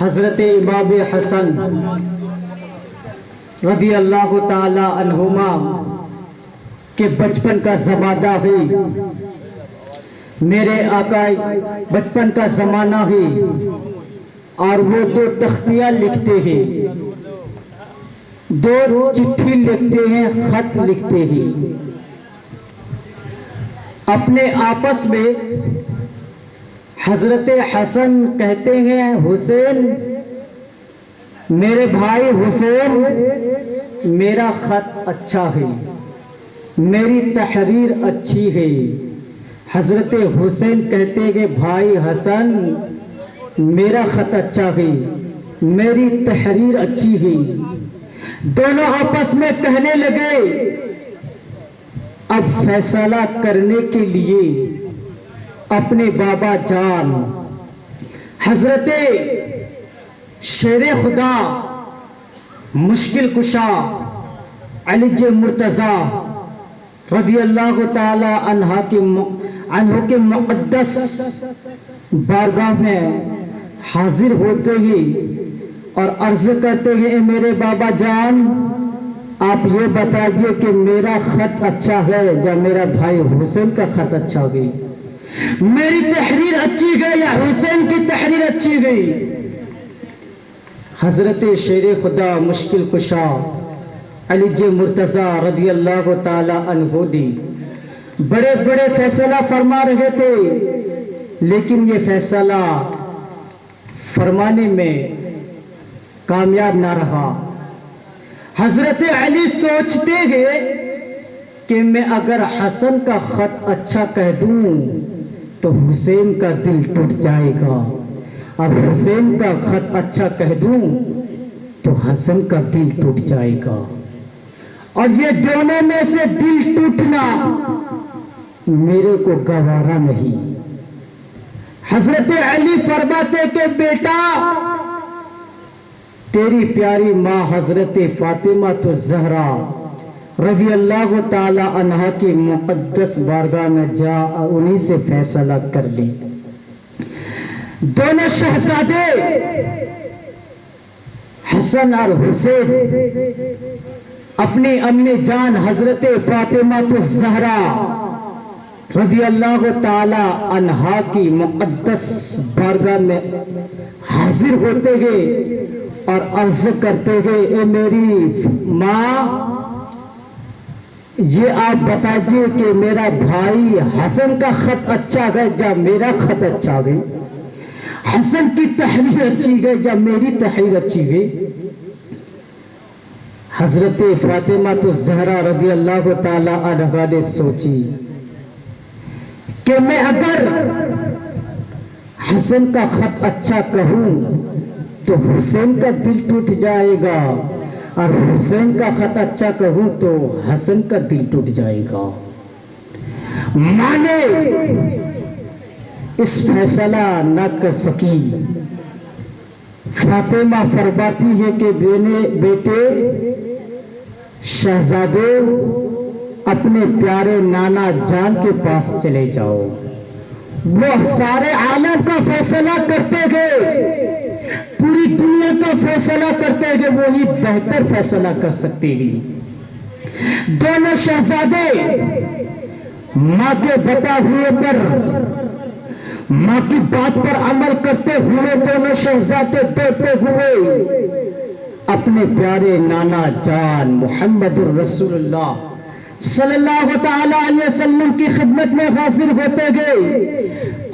حضرت امام حسن رضی اللہ تعالی عنہما کے بچپن کا زمانہ ہے، میرے آقا بچپن کا زمانہ ہے، اور وہ دو تختیاں لکھتے ہیں، دو چٹھی لکھتے ہیں، خط لکھتے ہیں اپنے آپس میں۔ حضرت حسن کہتے ہیں حسین، میرے بھائی حسین، میرا خط اچھا ہے، میری تحریر اچھی ہے۔ حضرت حسین کہتے ہیں بھائی حسن، میرا خط اچھا ہے، میری تحریر اچھی ہے۔ دونوں آپس میں کہنے لگے اب فیصلہ کرنے کے لیے اپنے بابا جان حضرت شیر خدا مشکل کشا علی مرتضیٰ رضی اللہ تعالی عنہ کے مقدس بارگاہ میں حاضر ہوتے ہیں اور عرض کرتے ہیں، اے میرے بابا جان، آپ یہ بتائیے کہ میرا خط اچھا ہے یا میرا بھائی حسین کا خط اچھا ہے؟ میری تحریر اچھی گئی یا حسین کی تحریر اچھی گئی؟ حضرت شیر خدا مشکل کشا علی مرتضیٰ رضی اللہ تعالی عنہ دی بڑے بڑے فیصلہ فرما رہے تھے، لیکن یہ فیصلہ فرمانے میں کامیاب نہ رہا۔ حضرت علی سوچتے ہیں کہ میں اگر حسن کا خط اچھا کہہ دوں تو حسین کا دل ٹوٹ جائے گا، اور حسین کا خط اچھا کہہ دوں تو حسن کا دل ٹوٹ جائے گا، اور یہ دونوں میں سے دل ٹوٹنا میرے کو گوارا نہیں۔ حضرت علی فرماتے کہ بیٹا، تیری پیاری ماں حضرت فاطمہ الزہرا رضی اللہ تعالی عنہ کی مقدس بارگاہ میں جا اور انہی سے فیصلہ کر لی۔ دونوں شہزادے حسن اور حسین اپنی امی جان حضرت فاطمہ الزہرا رضی اللہ تعالی عنہ کی مقدس بارگاہ میں حاضر ہوتے گئے اور عرض کرتے گئے، اے میری ماں، یہ آپ بتائیے کہ میرا بھائی حسن کا خط اچھا ہے یا میرا خط اچھا ہے؟ حسن کی تحریر اچھی ہے یا میری تحریر اچھی ہے؟ حضرت فاطمہ الزہرا رضی اللہ تعالی عنہا نے سوچی کہ میں اگر حسن کا خط اچھا کہوں تو حسین کا دل ٹوٹ جائے گا، اور حسین کا خط اچھا کہوں تو حسن کا دل ٹوٹ جائے گا۔ ماں نے اس فیصلہ نہ کر سکی۔ فاطمہ فرماتی ہے کہ بیٹے شہزادوں، اپنے پیارے نانا جان کے پاس چلے جاؤ، وہ سارے عالم کا فیصلہ کرتے گئے، پوری دنیا کا فیصلہ کرتے گئے، وہی بہتر فیصلہ کر سکتے ہیں۔ دونوں شہزادے ماں کے بتا ہوئے پر، ماں کی بات پر عمل کرتے ہوئے، دونوں شہزادے دوڑتے ہوئے اپنے پیارے نانا جان محمد الرسول اللہ صلی اللہ تعالی علیہ وسلم کی خدمت میں حاضر ہوتے گئے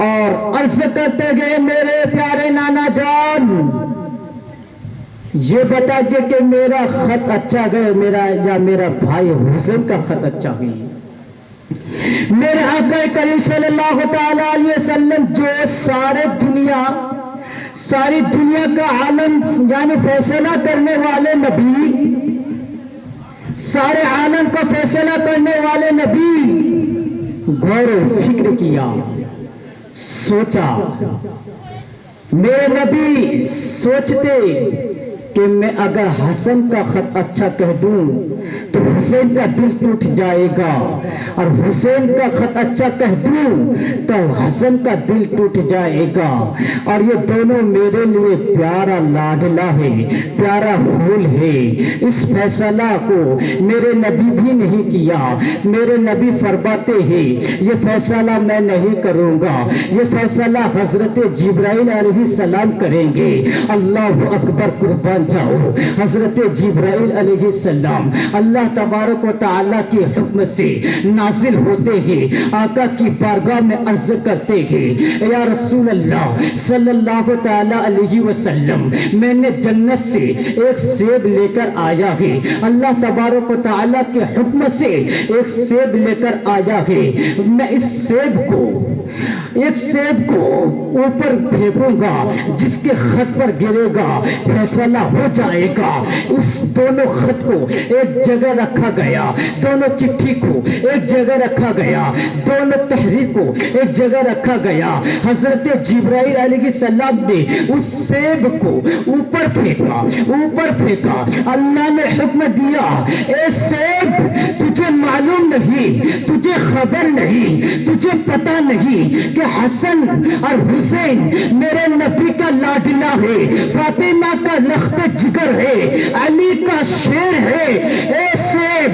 اور عرض کرتے گئے، میرے پیارے نانا جان، یہ بتائیے کہ میرا خط اچھا ہے یا میرا بھائی حسین کا خط اچھا ہے؟ میرے آقا کریم صلی اللہ تعالی علیہ وسلم جو ساری دنیا کا عالم یعنی فیصلہ کرنے والے نبی، سارے عالم کا فیصلہ کرنے والے نبی، غور و فکر کیا، سوچا۔ میرے نبی سوچتے کہ میں اگر حسن کا خط اچھا کہہ دوں تو حسین کا دل ٹوٹ جائے گا، اور حسین کا خط اچھا کہہ دوں تو حسن کا دل ٹوٹ جائے گا، اور یہ دونوں میرے لیے پیارا لاڈلا ہے، پیارا پھول ہے۔ اس فیصلہ کو میرے نبی بھی نہیں کیا، میرے نبی فرماتے ہیں یہ فیصلہ میں نہیں کروں گا، یہ فیصلہ حضرت جبرائیل علیہ السلام کریں گے۔ اللہ اکبر، قربان جاؤ۔ حضرت جبرائیل علیہ السلام اللہ تبارک و تعالیٰ کے حکم سے نازل ہوتے ہیں، آقا کی بارگاہ میں عرض کرتے ہیں یا رسول اللہ صلی اللہ تعالیٰ علیہ وسلم، میں نے جنت سے ایک سیب لے کر آیا ہے، اللہ تبارک و تعالیٰ کے حکم سے ایک سیب لے کر آیا ہے، میں اس سیب کو اوپر پھینکوں گا، جس کے خط پر گرے گا فیصلہ ہو جائے گا۔ اس دونوں خط کو ایک جگہ رکھا گیا، دونوں چٹھی کو ایک جگہ رکھا گیا، دونوں تحریر کو ایک جگہ رکھا گیا۔ حضرت جبرائیل علیہ السلام نے اس سیب کو اوپر پھینکا، اللہ نے حکم دیا، اے سیب تجھے معلوم نہیں، تجھے خبر نہیں، تجھے پتہ نہیں کہ حسن اور حسین میرے نبی کا لاڈلا ہے، فاطمہ کا لخت جگر ہے، علی کا شیر ہے۔ اے سیب،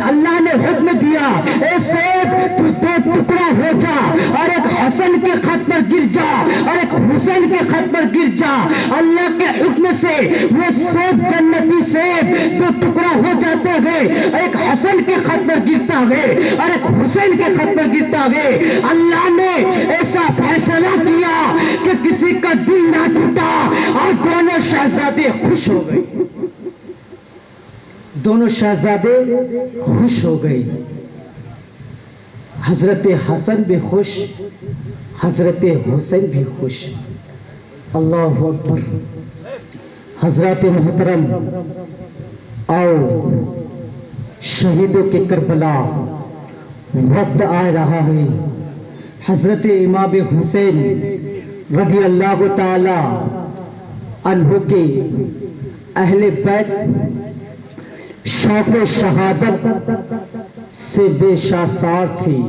اللہ نے حکم دیا، اے سیب تو دو ٹکڑا ہو جا، اور ایک حسن کے خط پر گر جا اور ایک حسین کے خط پر گر جا۔ اللہ کے حکم سے وہ سیب، جنتی سیب، دو ٹکڑا ہو جاتے ہیں، ایک حسن کے خط پر گرتا ہے اور ایک حسین کے خط پر گرتا ہے۔ اللہ نے ایسا فیصلہ کیا کہ کسی کا دل نہ ٹوٹا، اور دونوں شہزادے خوش ہو گئے، دونوں شہزادے خوش ہو گئے، حضرت حسن بھی خوش، حضرت حسین بھی خوش۔ اللہ اکبر۔ حضرات محترم، آؤ شہیدوں کے کربلا وقت آ رہا ہے۔ حضرت امام حسین رضی اللہ تعالی عنہ کے اہل بیت شوق شہادت سے بے شاسار تھی۔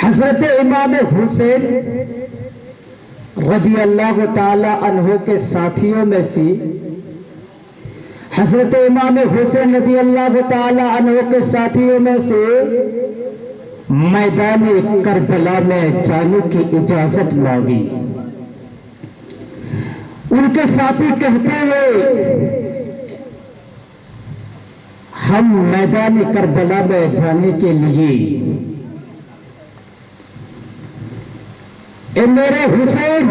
حضرت امام حسین رضی اللہ تعالی عنہ کے ساتھیوں میں سے، حضرت امام حسین رضی اللہ تعالی عنہ کے ساتھیوں میں سے میدان کربلا میں جانے کی اجازت مانگی۔ ان کے ساتھی کہتے ہیں ہم میدان کربلا میں جانے کے لیے، اے میرے حسین،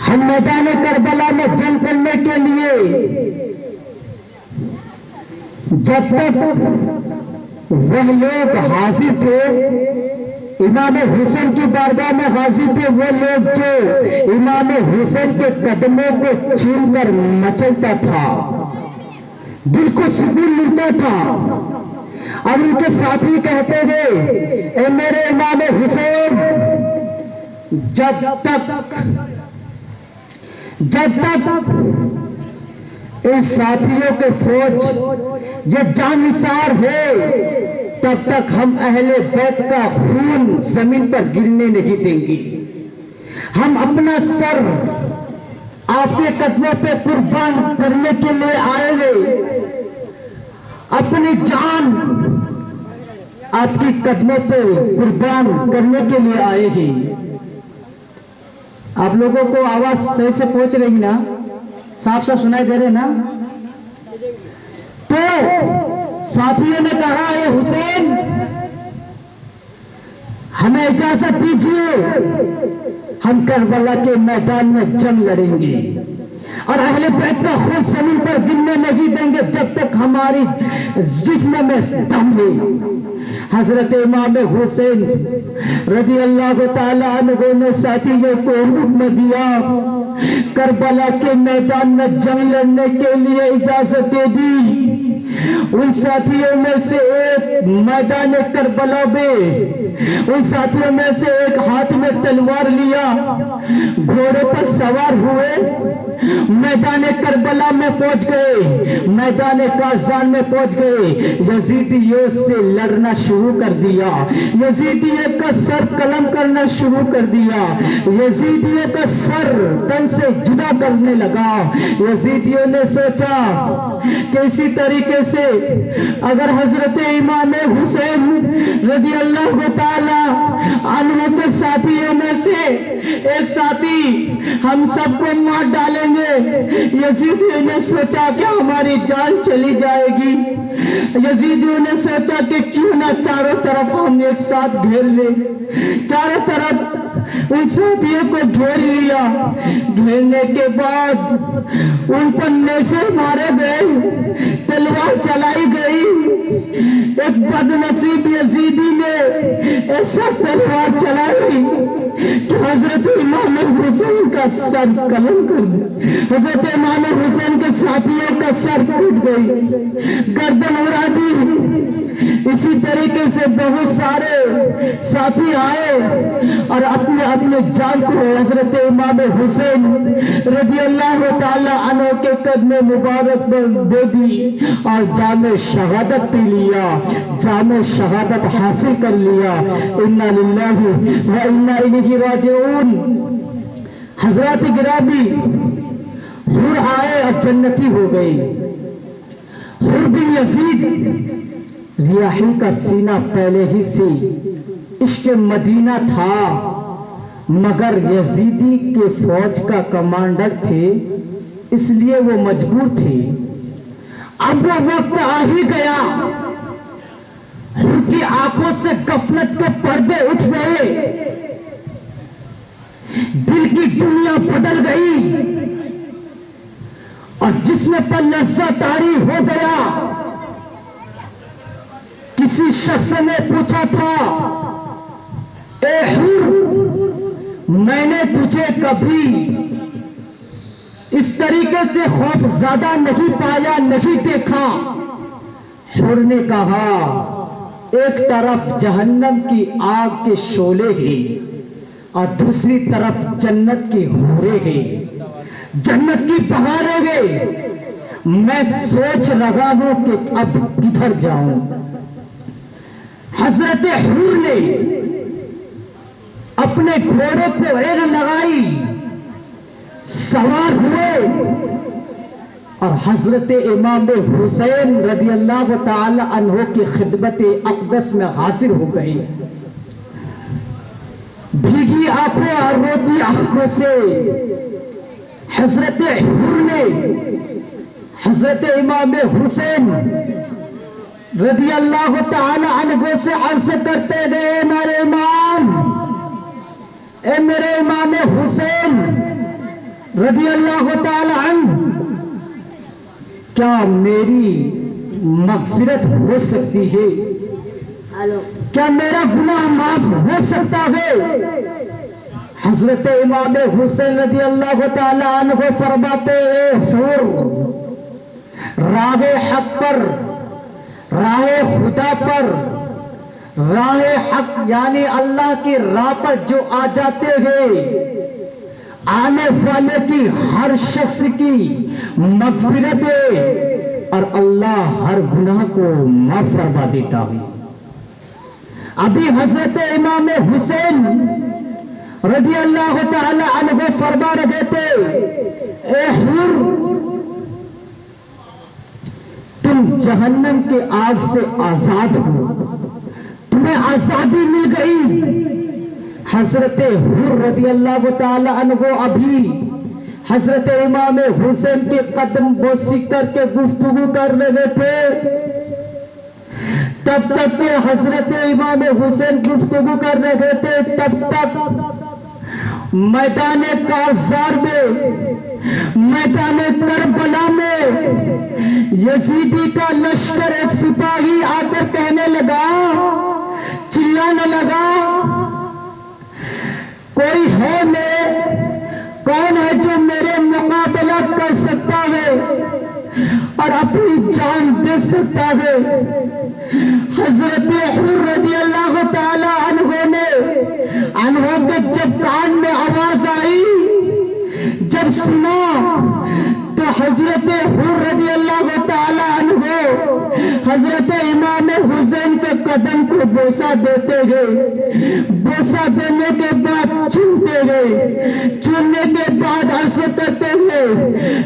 ہم میدان کربلا میں جنگ کرنے کے لیے جب تک وہ لوگ حاضر تھے، امام حسین کی بارگاہ میں حاضر تھے وہ لوگ جو امام حسین کے قدموں کو چوم کر مچلتا تھا، دل کو سکون ملتا تھا۔ اب ان کے ساتھی کہتے گئے اے میرے امام حسین، جب تک ان ساتھیوں کے فوج یہ جانثار ہے، تب تک ہم اہل بیت کا خون زمین پر گرنے نہیں دیں گے۔ ہم اپنا سر آپ کے قدموں پہ قربان کرنے کے لیے آئے ہیں، اپنی جان آپ کی قدموں پہ قربان کرنے کے لیے آئے گی۔ آپ لوگوں کو آواز صحیح سے پہنچ رہی نا؟ صاف صاف سنائی دے رہے نا؟ تو ساتھیوں نے کہا اے حسین، ہمیں اجازت دیجیے، ہم کربلا کے میدان میں جنگ لڑیں گے اور اہل بیت کا خون زمین پر گرنے نہیں دیں گے جب تک ہماری جسم میں دم ہے۔ حضرت امام حسین رضی اللہ تعالی عنہ نے ساتھیوں کو حکم دیا، کربلا کے میدان میں جنگ لڑنے کے لیے اجازت دے دی۔ ان ساتھیوں میں سے ایک میدان کربلا میں ان ساتھیوں میں سے ایک ہاتھ میں تلوار لیا، گھوڑے پر سوار ہوئے، میدان کربلا میں پہنچ گئے، میدان کازان میں پہنچ گئے، یزیدیوں سے لڑنا شروع کر دیا، یزیدیوں کا سر قلم کرنا شروع کر دیا، یزیدیوں کا سر تن سے جدا کرنے لگا۔ یزیدیوں نے سوچا کہ اسی طریقے سے اگر حضرت امام حسین رضی اللہ تعالی عنہ کے ساتھیوں میں سے ایک ساتھی ہم سب کو مار ڈالیں گے، یزیدیوں نے سوچا کہ ہماری جان چلی جائے گی۔ یزیدیوں نے سوچا کہ کیوں نہ چاروں طرف ہم ایک ساتھ گھیر لیں، چاروں طرف ان ساتھیوں کو گھیر لیا۔ گھیرنے کے بعد ان پر نیزے مارے گئے، تلوار چلائی گئی۔ ایک بد نصیب یزیدی نے ایسا تلوار چلائی کہ حضرت امام حسین کا سر قلم کر دیا، حضرت امام حسین کے ساتھیوں کا سر ٹوٹ گئی، گردن اڑا دی۔ اسی طریقے سے بہت سارے ساتھی آئے اور اپنے اپنے جان کو حضرت امام حسین رضی اللہ تعالی عنہ کے قدم مبارک پر دے دی اور جام شہادت پی لیا، جام شہادت حاصل کر لیا۔ انا للہ و انا الیہ راجعون۔ حضرات گرامی، حور آئے اور جنتی ہو گئی۔ حور بن یزید ریاحی کا سینہ پہلے ہی سے عشق مدینہ تھا، مگر یزیدی کے فوج کا کمانڈر تھے، اس لیے وہ مجبور تھے۔ اب وہ وقت آ ہی گیا، حور کی آنکھوں سے غفلت کے پردے اٹھ گئے، دل کی دنیا بدل گئی اور جسم پر لذت طاری ہو گیا۔ کسی شخص نے پوچھا تھا، اے حور، میں نے تجھے کبھی اس طریقے سے خوف زیادہ نہیں پایا، نہیں دیکھا۔ حور نے کہا، ایک طرف جہنم کی آگ کے شعلے ہیں اور دوسری طرف جنت کی حوریں ہیں، جنت کی بہاریں ہیں، میں سوچ رہا ہوں کہ اب کدھر جاؤں۔ حضرت حور نے اپنے گھوڑے پہ ریڑھ لگائی، سوار ہوئے اور حضرت امام حسین رضی اللہ تعالی عنہ کی خدمت اقدس میں حاضر ہو گئی۔ بھیگی آنکھوں اور روتی آنکھوں سے حضرت حور نے حضرت امام حسین رضی اللہ تعالی عنہ سے عرض کرتے گئے، میرے امام، اے میرے امام حسین رضی اللہ تعالی عنہ، کیا میری مغفرت ہو سکتی ہے؟ کیا میرا گناہ معاف ہو سکتا ہے؟ حضرت امام حسین رضی اللہ تعالی عنہ فرماتے ہیں، حور، راہ حق پر، راہ خدا پر، راہ حق یعنی اللہ کی راہ پر جو آ جاتے ہیں، آنے والے کی ہر شخص کی مغفرت ہے اور اللہ ہر گناہ کو معاف فرما دیتا ہے۔ ابھی حضرت امام حسین رضی اللہ تعالی عنہ فرما رہے تھے، اے حور، تم جہنم کے آگ سے آزاد ہو، تمہیں آزادی مل گئی۔ حضرت حور رضی اللہ تعالی عنہ ابھی حضرت امام حسین کے قدم بوسی کر کے گفتگو کر رہے تھے، تب تک کہ حضرت امام حسین گفتگو کر رہے تھے، تب تک میدان کارزار میں، میدان کربلا میں یزیدی کا لشکر ایک سپاہی آ کر کہنے لگا، چلانے لگا، کوئی ہے میں، کون ہے جو میرے مقابلہ کر سکتا ہے اور اپنی جان دے سکتا ہے حضرت حر رضی اللہ تعالی عنہ کے جب کان میں آواز آئی، جب سنا، تو حضرت حر رضی اللہ تعالی عنہ حضرت امام حسین کے قدم کو بوسہ دیتے گئے، بوسہ دینے کے بعد چومتے گئے، چومنے کے بعد عرض کرتے گئے،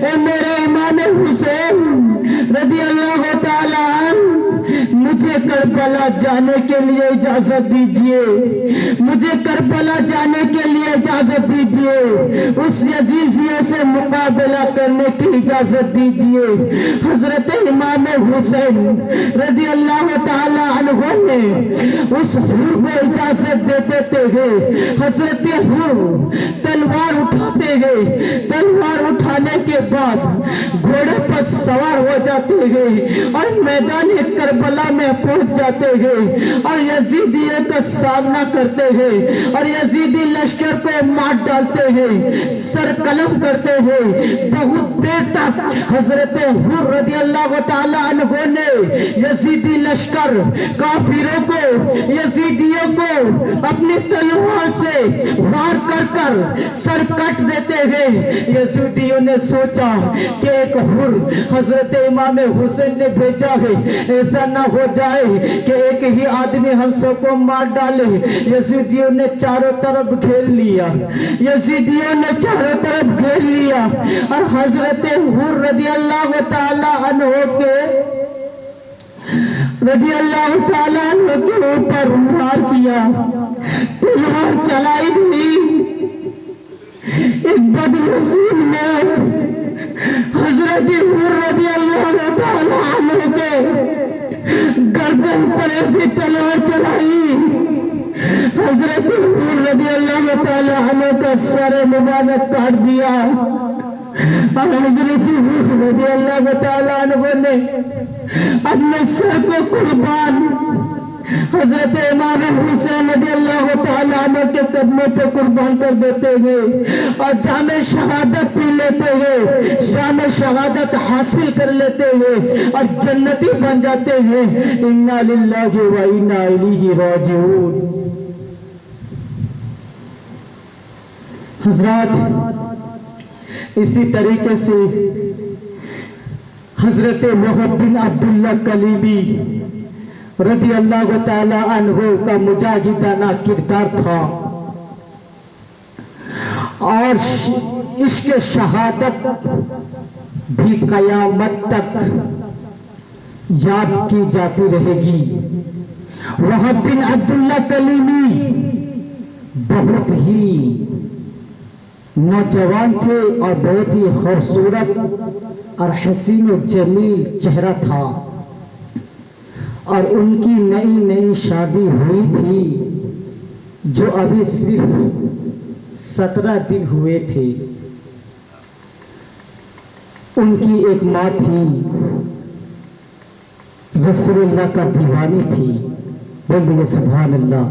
اے میرے امام حسین رضی اللہ تعالی عنہ، مجھے کربلا جانے کے لیے اجازت دیجئے، مجھے کربلا جانے کے لیے اجازت دیجئے، اس یزیدیوں سے مقابلہ کرنے کی اجازت دیجئے۔ حضرت امام حسین رضی اللہ تعالی عنہ نے اس حر کو اجازت دیتے گئے۔ حضرت حر تلوار اٹھاتے گئے، تلوار اٹھانے کے بعد گھوڑے پر سوار ہو جاتے گئے اور میدان کربلا میں پہنچ جاتے گئے اور یزیدیوں کا سامنا کرتے گئے اور یزیدی لشکر کو مار ڈالتے گئے، سر قلم کرتے گئے۔ بہت دیر تک حضرت حر رضی اللہ تعالی عنہ نے یزیدی لشکر کافروں کو، یزیدیوں کو اپنی تلوار سے وار کر کر سر کٹ دیتے گئے۔ یزیدیوں نے سوچا کہ ایک حر حضرت امام حسین نے بھیجا ہے، ایسا نہ ہو جائے کہ ایک ہی آدمی ہم سب کو مار ڈالے۔ یزیدیوں نے چاروں طرف گھیر لیا، یزیدیوں نے چاروں طرف گھیر لیا اور حضرت حر رضی اللہ تعالی عنہ کے اوپر وار کیا، تلوار چلائی گئی۔ ایک بدنصیب نے حضرت حر رضی اللہ تعالی عنہ کے گردن پر ایسی تلوار چلائی، حضرت حر رضی اللہ تعالی عنہ کا سر مبارک کاٹ دیا اور حضرت حر رضی اللہ تعالی عنہ نے اپنے سر کو قربان حضرت امام حسین رضی اللہ تعالیٰ عنہ کے قدموں پہ قربان کر دیتے ہیں اور جام شہادت پی لیتے ہیں، جام شہادت حاصل کر لیتے ہیں اور جنتی بن جاتے ہیں۔ انا للہ و انا الیہ راجعون۔ حضرات، اسی طریقے سے حضرت وہب بن عبداللہ کلیمی رضی اللہ تعالی عنہ کا مجاہدانہ کردار تھا اور عشق شہادت بھی قیامت تک یاد کی جاتی رہے گی۔ وہب بن عبداللہ کلیمی بہت ہی نوجوان تھے اور بہت ہی خوبصورت اور حسین و جمیل چہرہ تھا اور ان کی نئی نئی شادی ہوئی تھی جو ابھی صرف 17 دن ہوئے تھے۔ ان کی ایک ماں تھی، رسول اللہ کا دیوانی تھی، بول دیجئے سبحان اللہ۔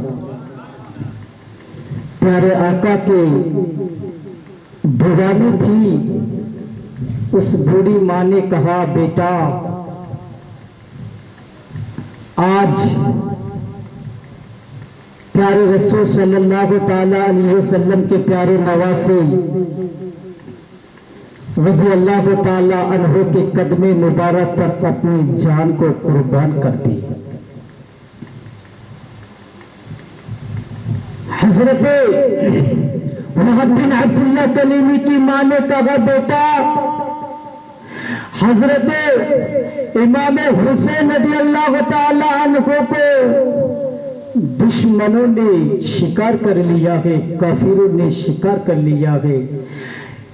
پیارے آقا کے دیوانی تھی۔ اس بوڑھی ماں نے کہا، بیٹا آج پیارے رسول صلی اللہ تعالی علیہ وسلم کے پیارے نواسے رضی اللہ تعالی عنہ کے قدم مبارک پر اپنی جان کو قربان کر دی۔ حضرت وہب بن عبداللہ کلیمی کی ماں نے کہا، بیٹا حضرت امام حسین رضی اللہ تعالی عنہ کو دشمنوں نے شکار کر لیا ہے، کافروں نے شکار کر لیا ہے۔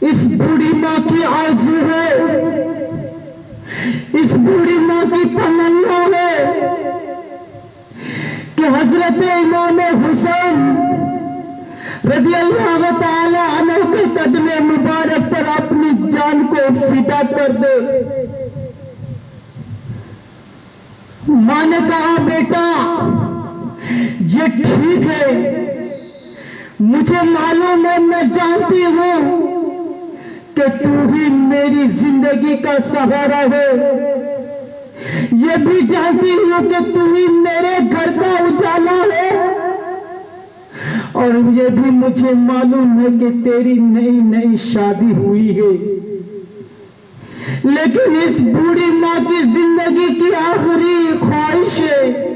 اس بوڑھی ماں کی آرزو ہے، اس بوڑھی ماں کی تمنا ہے کہ حضرت امام حسین رضی اللہ تعالی عنہ کے قدم مبارک پر اپنی جان کو فدا کر دے۔ ماں نے کہا، بیٹا یہ ٹھیک ہے، مجھے معلوم ہے، میں جانتی ہوں کہ تو ہی میری زندگی کا سہارا ہے، یہ بھی جانتی ہوں کہ تو ہی میرے گھر کا اجالا ہے، اور یہ بھی مجھے معلوم ہے کہ تیری نئی نئی شادی ہوئی ہے، لیکن اس بوڑھی ماں کی زندگی کی آخری خواہش ہے،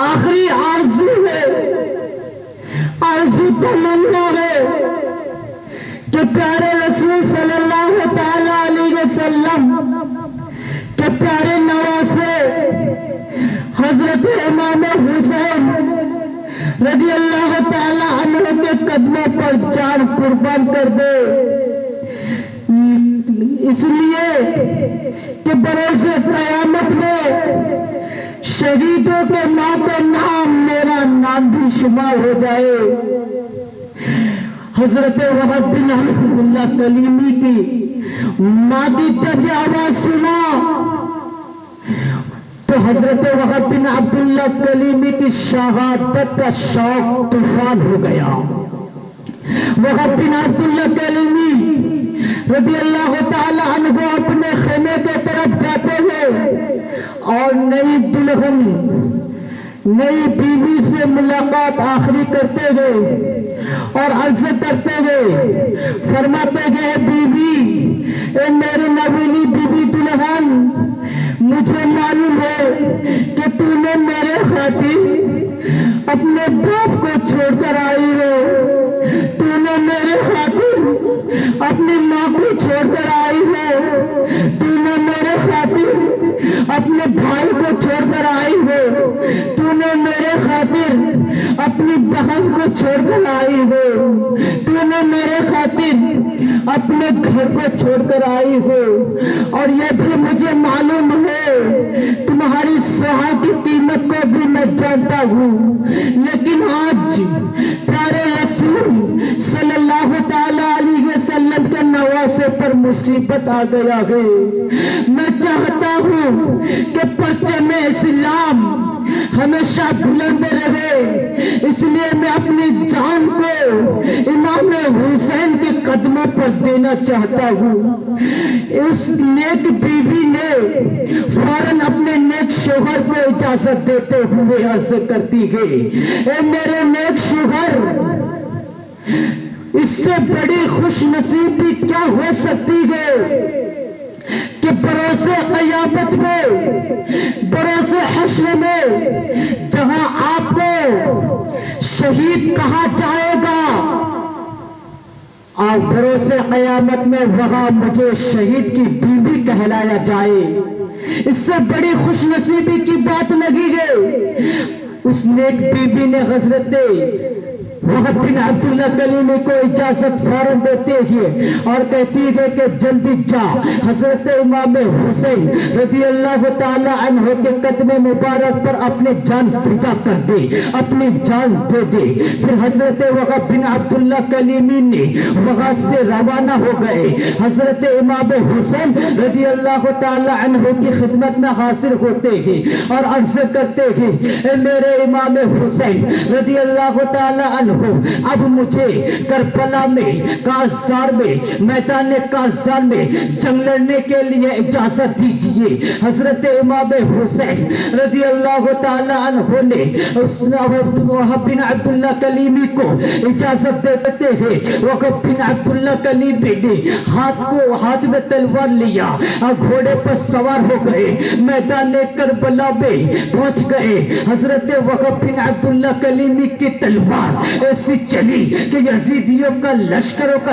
آخری آرزو ہے، آرزو تمنا ہے کہ پیارے رسول صلی اللہ تعالی علیہ وسلم کے پیارے نواسے حضرت امام حسین رضی اللہ تعالی عنہ کے قدموں پر جان قربان کر دے، اس لیے کہ بروز قیامت میں شہیدوں کے ماں پہ نام میرا نام بھی شمار ہو جائے۔ حضرت وہب بن عبداللہ کلیمی کی ماں کی جب یہ آواز سنا تو حضرت وہب بن عبداللہ کلیمی کی شہادت کا شوق طوفان ہو گیا۔ وہب بن عبداللہ کلیمی رضی اللہ تعالی عنہ اپنے خیمے کے طرف جاتے ہیں اور نئی دلہن نئی بیوی سے ملاقات آخری کرتے گئے اور عرض کرتے گئے، فرماتے گئے بیوی، اے میری نویلی بیوی دلہن، مجھے معلوم ہے کہ تو نے میرے خاطر اپنے باپ کو چھوڑ کر آئی ہو، تو نے میرے خاطر اپنی ماں کو چھوڑ کر آئی ہو، تو نے میرے خاطر اپنے بھائی کو چھوڑ کر آئی ہو، تو نے میرے خاطر اپنی بہن کو چھوڑ کر آئی ہو، تو نے میرے خاطر اپنے گھر کو چھوڑ کر آئی ہو، اور یہ بھی مجھے معلوم ہے تمہاری سہا کی قیمت کو بھی میں جانتا ہوں، لیکن آج پیارے رسول صلی اللہ تعالی علیہ وسلم کے نواسے پر مصیبت آ گیا ہے، میں چاہتا ہوں کہ پرچم اسلام ہمیشہ بلند رہے، اس لیے میں اپنی جان کو امام حسین کے قدموں پر دینا چاہتا ہوں۔ اس نیک بیوی نے فوراً اپنے نیک شوہر کو اجازت دیتے ہوئے عرض کرتی گئی، اے میرے نیک شوہر، اس سے بڑی خوش نصیبی کیا ہو سکتی ہے کہ بروز قیامت میں، بروز حشر میں، جہاں آپ کو شہید کہا جائے گا اور بروز قیامت میں وہاں مجھے شہید کی بیوی کہلایا جائے، اس سے بڑی خوش نصیبی کی بات نہیں ہے۔ اس نیک بیوی نے حضرت وہب بن عبداللہ کلیمی کو اجازت فوراً دیتے ہیں اور کہتی ہے کہ جلدی جا، حضرت امام حسین رضی اللہ تعالی عنہ کے قدم مبارک پر اپنی جان فدا کر دے، اپنی جان دے دے۔ پھر حضرت وہب بن عبداللہ کلیمی نے وہاں سے روانہ ہو گئے، حضرت امام حسین رضی اللہ تعالی عنہ کی خدمت میں حاضر ہوتے ہیں اور عرض کرتے ہیں، اے میرے امام حسین رضی اللہ تعالی عنہ، اب مجھے کربلا میں، کارزار میں، میدان کارزار میں جنگ لڑنے کے لیے اجازت دیجئے۔ حضرت امام حسین رضی اللہ تعالی عنہ نے وہب بن عبداللہ کلیمی کو اجازت دیتے ہیں۔ وہب بن عبداللہ کلیمی نے ہاتھ میں تلوار لیا اور گھوڑے پر سوار ہو گئے، میدان کربلا میں پہنچ گئے۔ حضرت وہب بن عبداللہ کلیمی کی تلوار ایسی چلی کہ یزیدیوں کا لشکروں کا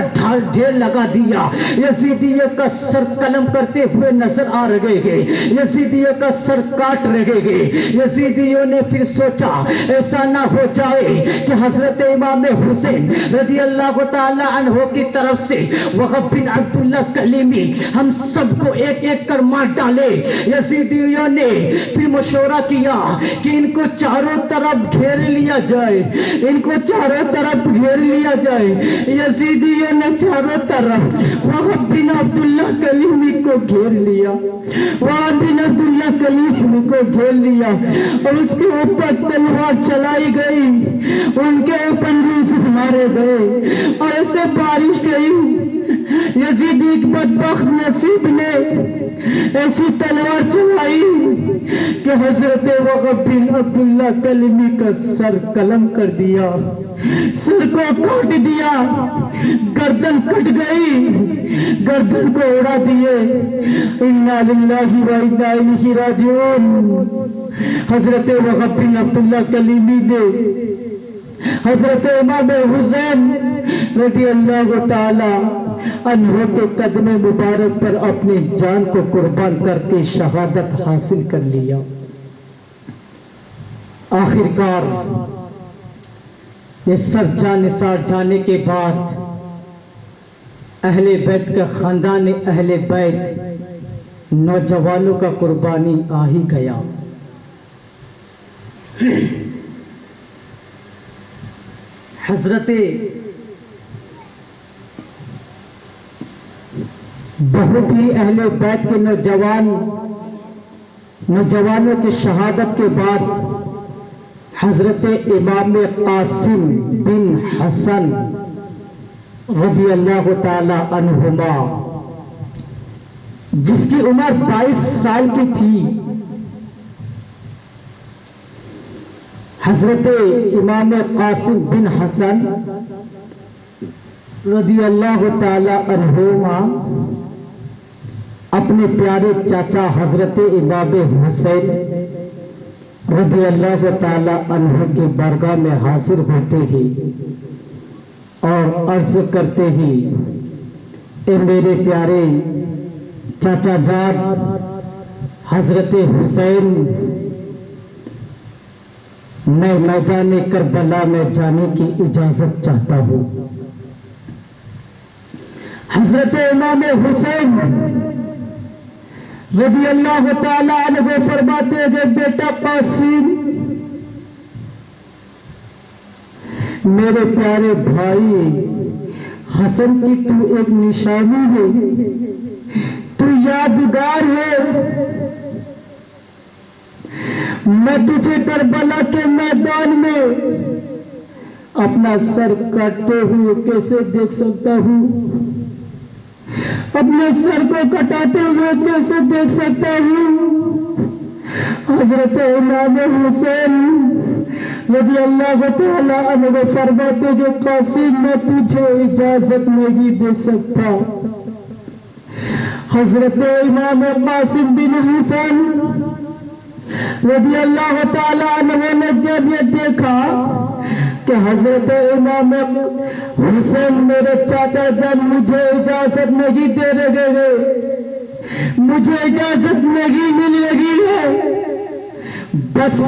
ڈھیر لگا دیا، یزیدیوں کا سر قلم کرتے ہوئے نظر آ رہے گے، یزیدیوں کا سر کاٹ رہے گے۔ یزیدیوں نے پھر سوچا ایسا نہ ہو جائے کہ حضرت امام حسین رضی اللہ تعالی عنہ کی طرف سے وہب بن عبداللہ کلیمی ہم سب کو ایک ایک کر مار ڈالے۔ یزیدیوں نے پھر مشورہ کیا کہ ان کو چاروں طرف گھیر لیا جائے، ان کو چاروں طرف گھیر لیا جائے۔ یزیدیوں نے چاروں طرف وہب بن عبداللہ کلیمی کو گھیر لیا، وہب بن عبداللہ کلیمی کو گھیر لیا اور اس کے اوپر تلوار چلائی گئی، ان کے اوپر نیز مارے گئے اور ایسے بارش گئی یزید ایک بدبخت نصیب نے ایسی تلوار چلائی کہ حضرت وقف بن عبداللہ کلمی کا سر قلم کر دیا، سر کو کاٹ دیا، گردن کٹ گئی، گردن کو اڑا دیے۔ انا للہ و انا الیہ راجعون۔ حضرت وقف بن عبداللہ کلمی نے حضرت امام حسین رضی اللہ تعالی عنہ کے قدم مبارک پر اپنی جان کو قربان کر کے شہادت حاصل کر لیا۔ آخر کار یہ سب جانثار جانے کے بعد اہل بیت کا خاندان اہل بیت نوجوانوں کا قربانی آ ہی گیا۔ حضرت بہت ہی اہل بیت کے نوجوانوں کی شہادت کے بعد حضرت امام قاسم بن حسن رضی اللہ تعالی عنہما، جس کی عمر 22 سال کی تھی، حضرت امام قاسم بن حسن رضی اللہ تعالی عنہما اپنے پیارے چاچا حضرت امام حسین رضی اللہ تعالی عنہ کے بارگاہ میں حاضر ہوتے ہی اور عرض کرتے ہی، اے میرے پیارے چاچا جان حضرت حسین، میں میدان کربلا میں جانے کی اجازت چاہتا ہوں۔ حضرت امام حسین رضی اللہ تعالی عنہ فرماتے ہیں کہ بیٹا قاسم، میرے پیارے بھائی حسن کی تو ایک نشانی ہے، تو یادگار ہے، میں تجھے کربلا کے میدان میں اپنا سر کاٹتے ہوئے کیسے دیکھ سکتا ہوں، اپنے سر کو کٹاتے ہوئے کیسے دیکھ سکتا ہوں۔ حضرت امام حسین رضی اللہ تعالی عنہ فرماتے کہ قاسم، میں تجھے اجازت نہیں دے سکتا۔ حضرت امام قاسم بن حسن رضی اللہ تعالی عنہ نے جب یہ دیکھا کہ حضرت امام حسین میرے چاچا جان مجھے اجازت نہیں دے رہے ہیں، مجھے اجازت نہیں مل رہی ہے، بس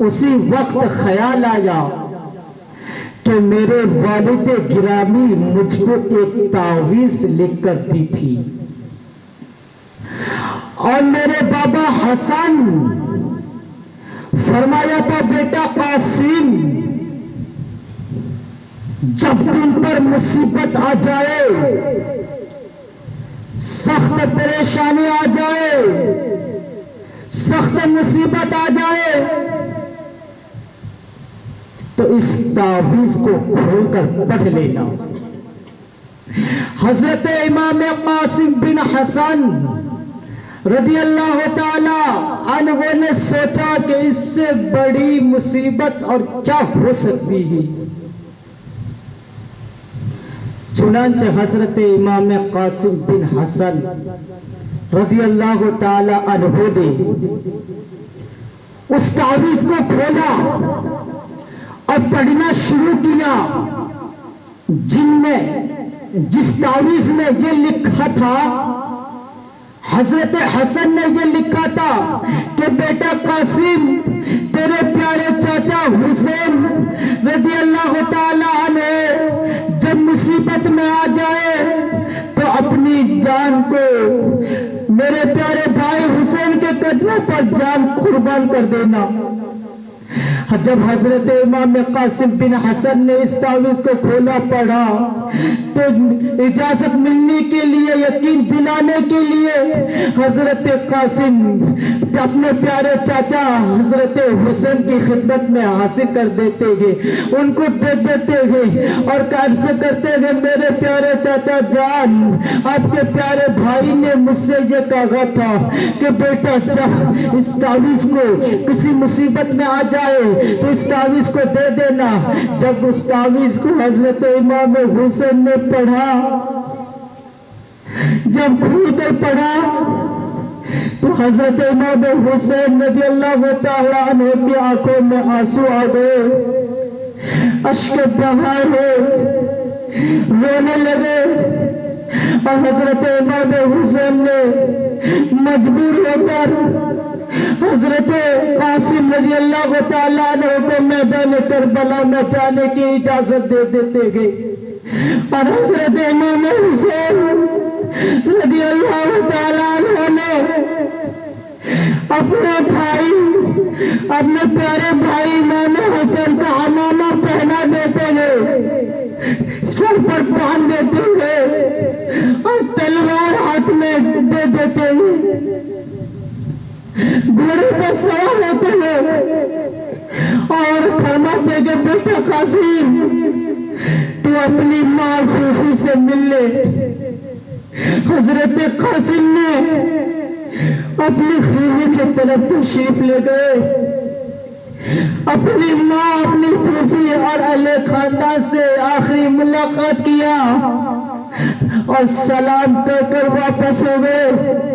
اسی وقت خیال آیا کہ میرے والد گرامی مجھ کو ایک تعویذ لکھ کر دی تھی، اور میرے بابا حسن فرمایا تھا بیٹا قاسم، جب تم پر مصیبت آ جائے، سخت پریشانی آ جائے، سخت مصیبت آ جائے، تو اس تعویذ کو کھول کر پڑھ لینا۔ حضرت امام قاسم بن حسن رضی اللہ تعالی عنہ نے سوچا کہ اس سے بڑی مصیبت اور کیا ہو سکتی ہے، چنانچہ حضرت امام قاسم بن حسن رضی اللہ تعالی عنہ نے اس تعویذ کو کھولا اور پڑھنا شروع کیا، جس تعویذ میں یہ لکھا تھا، حضرت حسن نے یہ لکھا تھا کہ بیٹا قاسم، تیرے پیارے چاچا حسین رضی اللہ تعالی عنہ جب مصیبت میں آ جائے تو اپنی جان کو میرے پیارے بھائی حسین کے قدموں پر جان قربان کر دینا۔ جب حضرت امام قاسم بن حسن نے اس تعویذ کو کھولا پڑھا تو اجازت ملنے کے لیے، یقین دلانے کے لیے حضرت قاسم اپنے پیارے چاچا حضرت حسین کی خدمت میں حاضر کر دیتے گے، ان کو دے دیتے گے اور عرض کرتے گے میرے پیارے چاچا جان، آپ کے پیارے بھائی نے مجھ سے یہ کہا تھا کہ بیٹا جب اس تعویذ کو کسی مصیبت میں آ جائے تو اس تعویذ کو دے دینا۔ جب اس تعویذ کو حضرت امام حسین نے پڑھا، جب کھول کر پڑھا تو حضرت امام حسین رضی اللہ تعالیٰ عنہ کی آنکھوں میں آنسو آ گئے، اشک بہا ہے، رونے لگے، اور حضرت امام حسین نے مجبور ہو کر حضرت قاسم رضی اللہ تعالیٰ عنہ کو میدان کربلا میں جانے کی اجازت دے دیتے گئے، اور حضرت امام حسین رضی اللہ تعالیٰ عنہ نے اپنے بھائی، اپنے پیارے بھائی امام حسین کا عمامہ پہنا دیتے گئے، سر پر باندھ دیتے گئے اور تلوار ہاتھ میں دے دیتے گئے، گھوڑے پر سوار ہوتے ہیں اور فرماتے کہ بیٹا قاسم تو اپنی ماں پھوپھی سے مل لے۔ حضرت قاسم نے اپنی خیمے کی طرف تشریف لے گئے، اپنی ماں، اپنی پھوپھی اور اہل خاندان سے آخری ملاقات کیا اور سلام کر کر واپس ہو گئے۔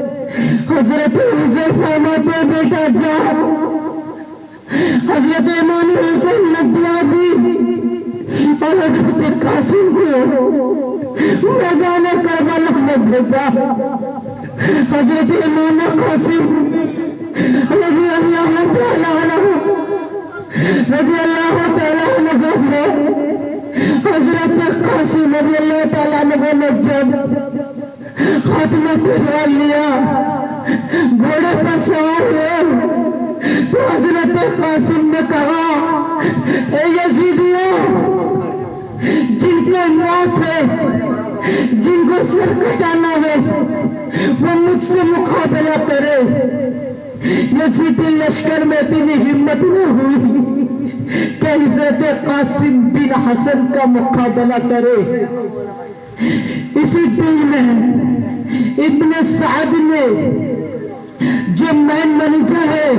حضرت حسین فرماتے بیٹا جا، حضرت امام حسین نے دعا دی اور حضرت قاسم کو میدان کربلا میں بھیجا۔ حضرت امام قاسم رضی اللہ تعالیٰ عنہ نے حضرت قاسم رضی اللہ تعالیٰ عنہ نے جب ہاتھ میں تلوار لیا، گھوڑے پر سوار ہوئے، تو حضرت قاسم نے کہا اے یزیدیوں، جن کو موت ہے، جن کو سر کٹانا ہے، وہ مجھ سے مقابلہ کرے۔ یزیدی لشکر میں اتنی ہمت نہ ہوئی کہ حضرت قاسم بن حسن کا مقابلہ کرے۔ اسی دن میں ابن سعد نے، جو مین منیجر ہے،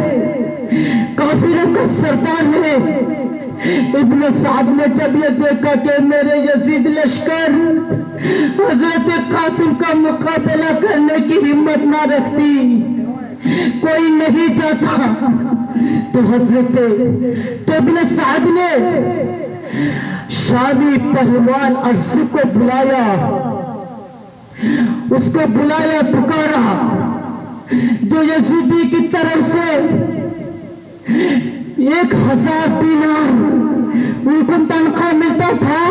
قافلے کا سردار ہے، ابن سعد نے جب یہ دیکھا کہ میرے یزید لشکر حضرت قاسم کا مقابلہ کرنے کی ہمت نہ رکھتی، کوئی نہیں جاتا، تو ابن سعد نے شامی پہلوان ارزو کو بلایا، اس کو بلایا، پکارا، جو یزیدی کی طرف سے 1000 دینار ان کو تنخواہ ملتا تھا،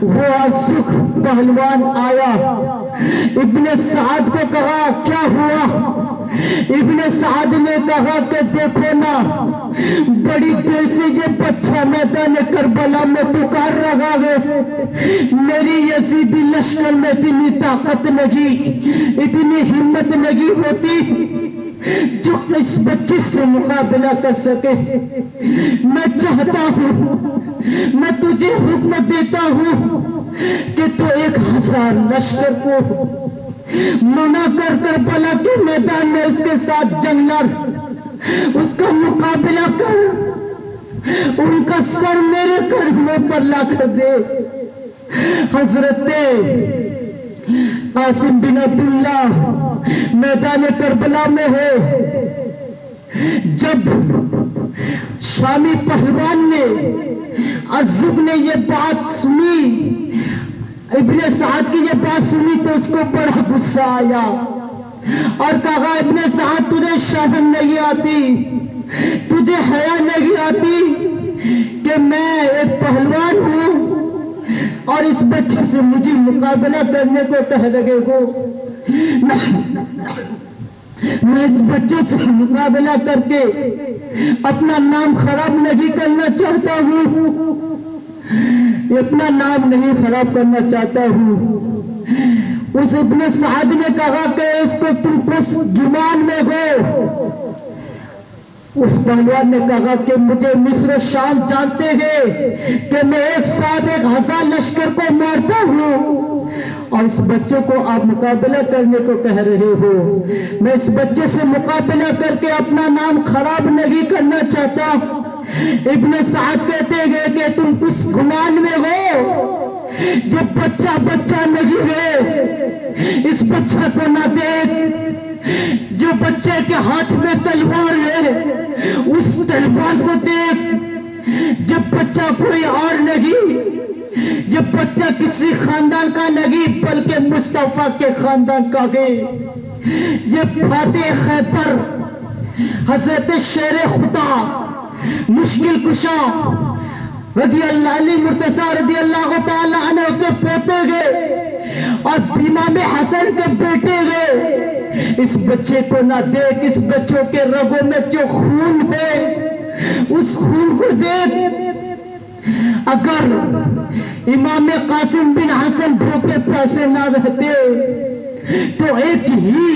وہ ارزو پہلوان آیا، ابن سعد کو کہا کیا ہوا؟ ابن سعد نے کہا کہ دیکھو نا، بڑی دیر سے یہ بچہ میدان کربلا میں پکار رہا ہے، میری یزیدی لشکر میں اتنی طاقت نہیں، اتنی ہمت نہیں ہوتی جو اس بچے سے مقابلہ کر سکے۔ میں چاہتا ہوں، میں تجھے حکم دیتا ہوں کہ تو 1000 لشکر کو منع کر کربلا کے میدان میں اس کے ساتھ جنگ لڑ، اس کا مقابلہ کر، ان کا سر میرے قدموں پر لا کر دے۔ حضرت قاسم بن عبداللہ میدان کربلا میں ہے، جب شامی پہلوان نے، ارزب نے یہ بات سنی، ابن سعد کی یہ بات سنی تو اس کو بڑا غصہ آیا اور کہا ابن سعد تجھے شرم نہیں آتی، تجھے حیا نہیں آتی کہ میں ایک پہلوان ہوں اور اس بچے سے مجھے مقابلہ کرنے کو کہہ لگے ہو؟ میں اس بچوں سے مقابلہ کر کے اپنا نام خراب نہیں کرنا چاہتا ہوں، اپنا نام نہیں خراب کرنا چاہتا ہوں۔ اس ابن سعد نے کہا کہ اس کو تم کس گمان میں ہو؟ اس پہلوان نے کہا کہ مجھے مصر و شام جانتے ہیں کہ میں ایک ساتھ 1000 لشکر کو مارتا ہوں، اور اس بچے کو آپ مقابلہ کرنے کو کہہ رہے ہو۔ میں اس بچے سے مقابلہ کر کے اپنا نام خراب نہیں کرنا چاہتا۔ ابن سعد کہتے ہیں کہ تم کس گمان میں ہو؟ جب بچہ نہیں ہے، اس بچہ کو نہ دیکھ، جو بچے کے ہاتھ میں تلوار ہے اس تلوار کو دیکھ۔ جب بچہ کوئی اور نہیں، جب بچہ کسی خاندان کا نہیں بلکہ مصطفیٰ کے خاندان کا ہے، جب فاتح خیبر حضرت شیر خدا مشکل کشا رضی اللہ علی مرتضیٰ رضی اللہ تعالی عنہ کے پوتے گئے اور امام حسن کے بیٹے گئے، اس بچے کو نہ دیکھ، اس بچوں کے رگوں میں جو خون ہے اس خون کو دیکھ۔ اگر امام قاسم بن حسن بھوکے پیسے نہ رہتے تو ایک ہی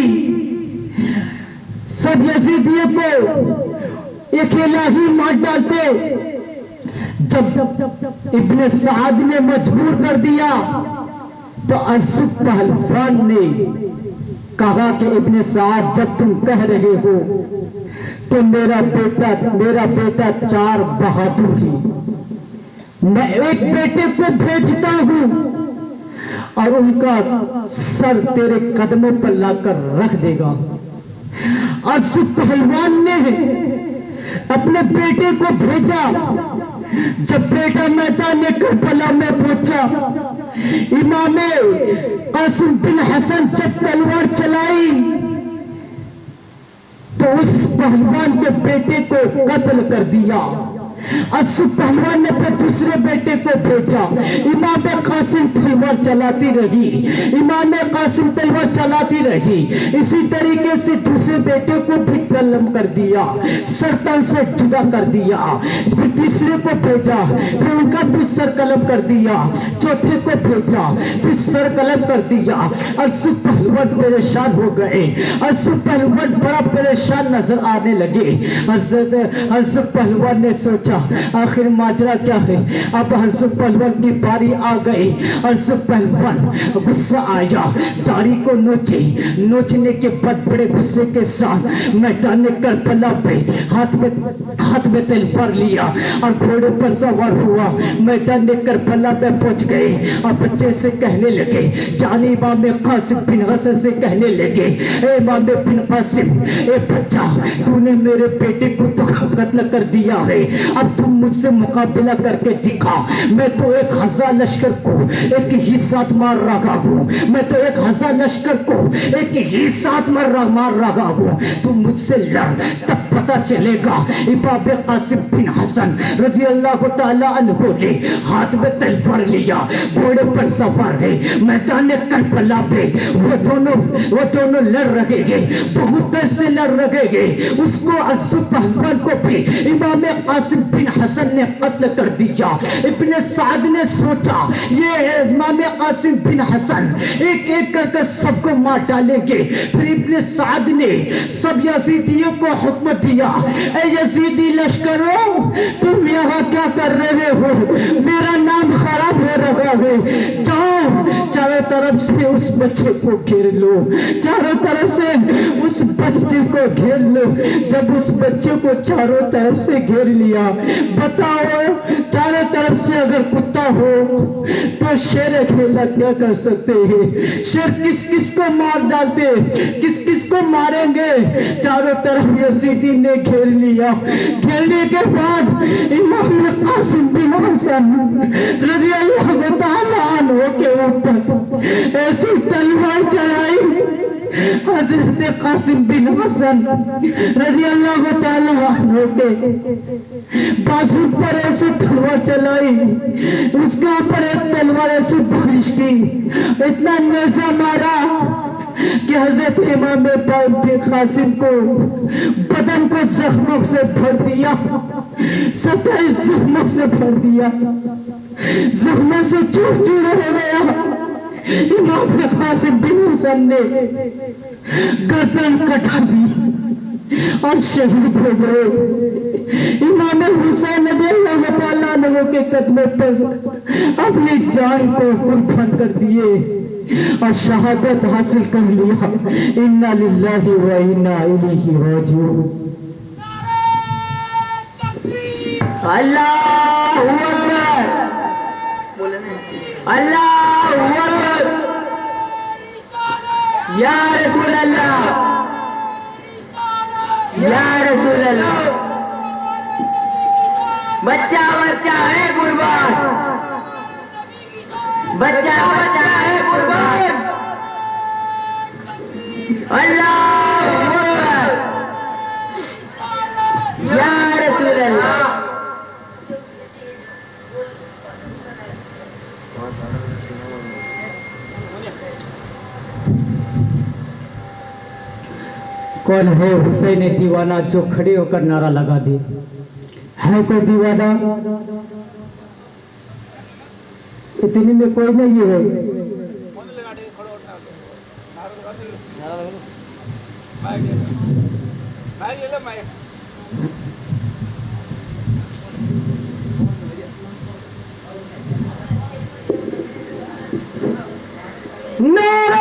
سب یزیدیوں کو اکیلا ہی مار ڈالتے۔ جب ابن سعد نے مجبور کر دیا تو ارسط پہلوان نے کہا کہ ابن سعد جب تم کہہ رہے ہو تو میرا بیٹا 4 بہادر ہے، میں ایک بیٹے کو بھیجتا ہوں اور ان کا سر تیرے قدموں پر لا کر رکھ دے گا۔ ارسط پہلوان نے اپنے بیٹے کو بھیجا۔ جب بیٹا میدان کربلا میں پہنچا، امام قاسم بن حسن جب تلوار چلائی تو اس پہلوان کے بیٹے کو قتل کر دیا۔ ارسط پہلوان نے پھر دوسرے بیٹے کو بھیجا، امام قاسم تلوار چلاتی رہی، امام قاسم تلوار چلاتی رہی۔ اسی طریقے سے دوسرے بیٹے کو بھی قلم کر دیا، سرطان سے جدا کر دیا۔ پھر تیسرے کو بھیجا، پھر ان کا بھی سر قلم کر دیا۔ چوتھے کو بھیجا، پھر سر قلم کر دیا۔ ارسط پہلوان پریشان ہو گئے، ارسط پہلوان بڑا پریشان نظر آنے لگے۔ ارسط پہلوان نے سوچا آخر ماجرا کیا ہے؟ اب ارسط پہلوان کی باری آ گئی۔ ارسط پہلوان غصہ آیا، داڑھی کو نوچنے کے بعد بڑے غصے کے ساتھ میدان کربلا پہ ہاتھ میں تلوار لیا اور گھوڑے پر سوار ہوا، میدان کربلا پہ پہنچ گئے اور بچے سے کہنے لگے، یعنی امام قاسم بن حسن سے کہنے لگے، اے امام بن قاسم، اے بچہ، تو نے میرے بیٹے کو تو قتل کر دیا ہے، اب تم مجھ سے مقابلہ کر کے دکھا۔ میں تو 1000 لشکر کو ایک ہی ساتھ مار رہا ہوں، میں تو 1000 لشکر کو ایک ہی ساتھ مار رہا ہوں، تم مجھ سے لڑ، تب پتا چلے گا۔ امام قاسم بن حسن رضی اللہ تعالی عنہ نے ہاتھ میں تلوار لیا، گھوڑے پر سوار ہے، میدان کربلا پہ وہ دونوں لڑ رہے گے، بہت دیر سے لڑ رہے گے۔ اس کو ارسط پہلوان کو بھی امام قاسم بن حسن نے قتل کر دیا۔ ابن سعد نے سوچا یہ امام قاسم بن حسن ایک ایک کر کے سب کو مار ڈالیں گے۔ پھر ابن سعد نے سب یزیدیوں کو حکم دیا، اے یزیدی لشکروں، تم یہاں کیا کر رہے ہو؟ میرا نام خراب ہو رہا ہے، جاؤ چاروں طرف سے اس بچے کو گھیر لو، چاروں طرف سے اس بچے کو گھیر لو۔ جب اس بچے کو چاروں طرف سے گھیر لیا، بتاؤ چاروں طرف سے اگر کتا ہو تو شیر اکیلا کیا کر سکتے ہیں؟ شیر کس کس کو مار ڈالتے، کس کس کو ماریں گے؟ چاروں طرف یزیدی نے گھیر لیا۔ گھیرنے کے بعد امام قاسم بن حسن رضی اللہ تعالی عنہ کے اوپر ایسی تلوار چلائی، حضرت قاسم بن حسن رضی اللہ تعالی عنہ کے بازو پر ایسی تلوار چلائی، اس کے اوپر ایک تلوار ایسی بارش کی، اتنا نیزہ مارا کہ حضرت امام پاک قاسم کو بدن کو زخموں سے بھر دیا، 27 زخموں سے بھر دیا، زخموں سے چور چور ہو گیا۔ امام قاسم بن حسن نے گردن کٹا دی اور شہید ہو گئے۔ امام حسین رضی اللہ تعالیٰ عنہ کے قدموں پر اپنی جان کو قربان کر دیے اور شہادت حاصل کر لیا۔ انا للہ و انا الیہ راجعون۔ اللہ اکبر، اللہ اکبر، یا رسول اللہ، یا رسول اللہ۔ بچہ بچہ ہے قربان، بچہ بچہ ہے قربان۔ اللہ اکبر، یا رسول اللہ۔ کون ہے حسین دیوانہ جو کھڑے ہو کر نعرہ لگا دے؟ ہے کوئی دیوانہ؟ اتنی میں کوئی نہیں ہے۔ نعرہ